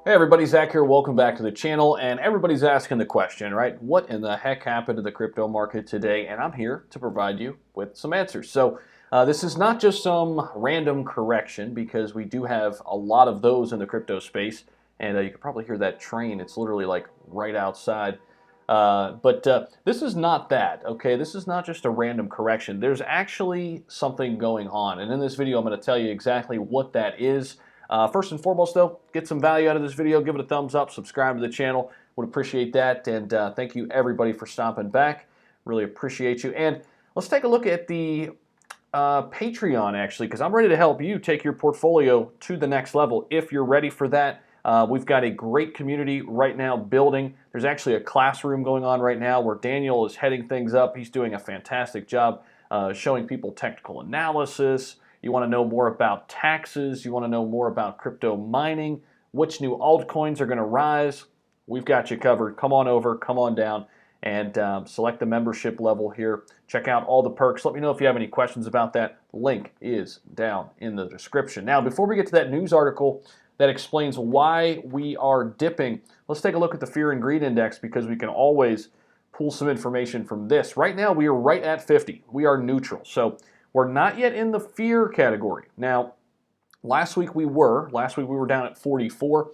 Hey everybody, Zach here. Welcome back to the channel. And everybody's asking the question, right? What in the heck happened to the crypto market today? And I'm here to provide you with some answers. So this is not just some random correction because we do have a lot of those in the crypto space. And you can probably hear that train. It's literally like right outside. But this is not that, okay? This is not just a random correction. There's actually something going on. And in this video, I'm going to tell you exactly what that is. First and foremost, though, get some value out of this video. Give it a thumbs up. Subscribe to the channel. Would appreciate that. And thank you, everybody, for stopping back. Really appreciate you. And let's take a look at the Patreon, actually, because I'm ready to help you take your portfolio to the next level if you're ready for that. We've got a great community right now building. There's actually a classroom going on right now where Daniel is heading things up. He's doing a fantastic job showing people technical analysis. You want to know more about taxes. You want to know more about crypto mining, which new altcoins are going to rise. We've got you covered. Come on over, come on down, and select the membership level here. Check out all the perks. Let me know if you have any questions about that. The link is down in the description. Now, before we get to that news article that explains why we are dipping, let's take a look at the Fear and Greed Index because we can always pull some information from this. Right now, we are right at 50. We are neutral. So we're not yet in the fear category. Now, last week we were. Last week we were down at 44.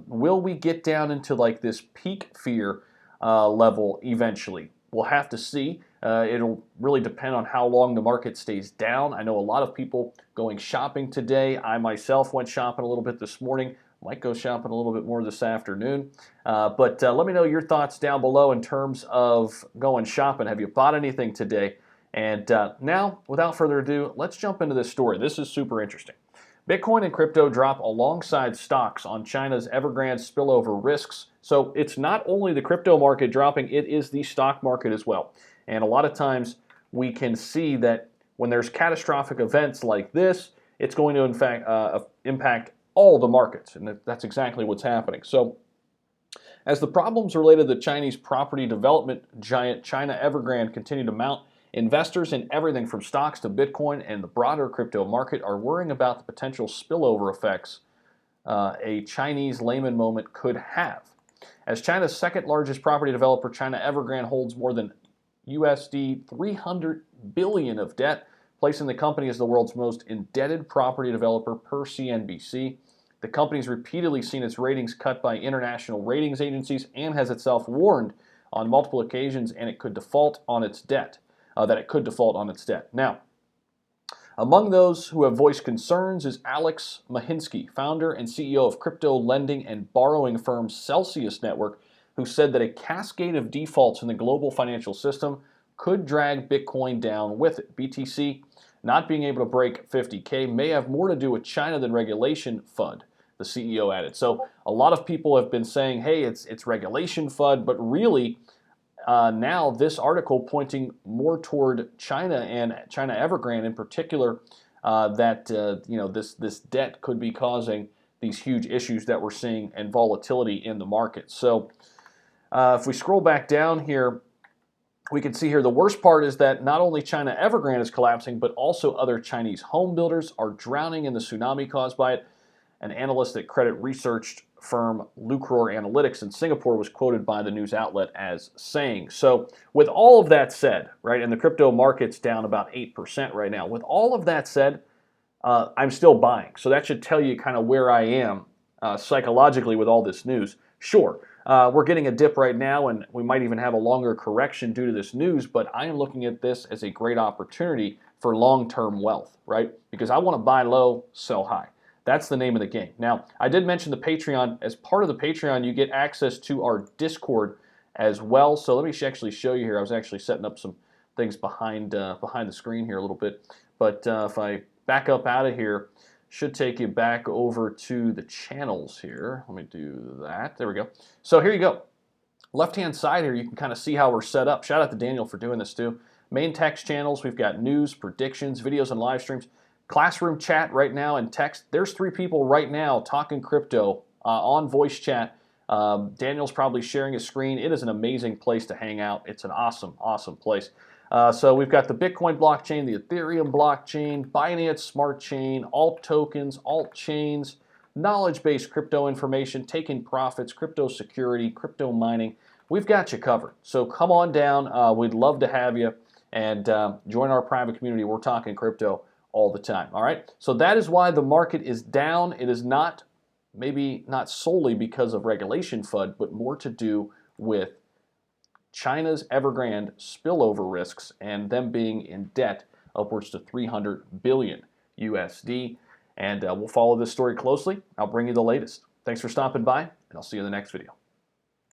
Will we get down into like this peak fear level eventually? We'll have to see. It'll really depend on how long the market stays down. I know a lot of people going shopping today. I myself went shopping a little bit this morning. Might go shopping a little bit more this afternoon. But let me know your thoughts down below in terms of going shopping. Have you bought anything today? And now, without further ado, let's jump into this story. This is super interesting. Bitcoin and crypto drop alongside stocks on China's Evergrande spillover risks. So it's not only the crypto market dropping, it is the stock market as well. And a lot of times we can see that when there's catastrophic events like this, it's going to in fact impact all the markets. And that's exactly what's happening. So as the problems related to the Chinese property development giant China Evergrande continue to mount, investors in everything from stocks to Bitcoin and the broader crypto market are worrying about the potential spillover effects a Chinese Lehman moment could have. As China's second largest property developer, China Evergrande holds more than USD 300 billion of debt, placing the company as the world's most indebted property developer per CNBC. The company's repeatedly seen its ratings cut by international ratings agencies and has itself warned on multiple occasions and it could default on its debt. Now, among those who have voiced concerns is Alex Mahinsky, founder and CEO of crypto lending and borrowing firm Celsius Network, who said that a cascade of defaults in the global financial system could drag Bitcoin down with it. BTC not being able to break 50K may have more to do with China than regulation FUD, the CEO added. So a lot of people have been saying, hey, it's regulation FUD, but really, now this article pointing more toward China and China Evergrande in particular, that this debt could be causing these huge issues that we're seeing and volatility in the market. So if we scroll back down here, we can see here the worst part is that not only China Evergrande is collapsing, but also other Chinese home builders are drowning in the tsunami caused by it. An analyst at credit research firm Lucror Analytics in Singapore was quoted by the news outlet as saying. So with all of that said, right, and the crypto market's down about 8% right now, with all of that said, I'm still buying. So that should tell you kind of where I am psychologically with all this news. Sure, we're getting a dip right now, and we might even have a longer correction due to this news, but I am looking at this as a great opportunity for long-term wealth, right? Because I want to buy low, sell high. That's the name of the game. Now, I did mention the Patreon. As part of the Patreon, you get access to our Discord as well. So let me actually show you here. I was actually setting up some things behind the screen here a little bit. But if I back up out of here, should take you back over to the channels here. Let me do that. There we go. So here you go. Left-hand side here, you can kind of see how we're set up. Shout out to Daniel for doing this too. Main text channels, we've got news, predictions, videos, and live streams. Classroom chat right now and text. There's 3 people right now talking crypto on voice chat. Daniel's probably sharing his screen. It is an amazing place to hang out. It's an awesome, awesome place. So we've got the Bitcoin blockchain, the Ethereum blockchain, Binance Smart Chain, alt tokens, alt chains, knowledge-based crypto information, taking profits, crypto security, crypto mining. We've got you covered. So come on down. We'd love to have you, and join our private community. We're talking crypto all the time. All right. So that is why the market is down. It is not, maybe not solely because of regulation FUD, but more to do with China's Evergrande spillover risks and them being in debt upwards to 300 billion USD. And we'll follow this story closely. I'll bring you the latest. Thanks for stopping by, and I'll see you in the next video.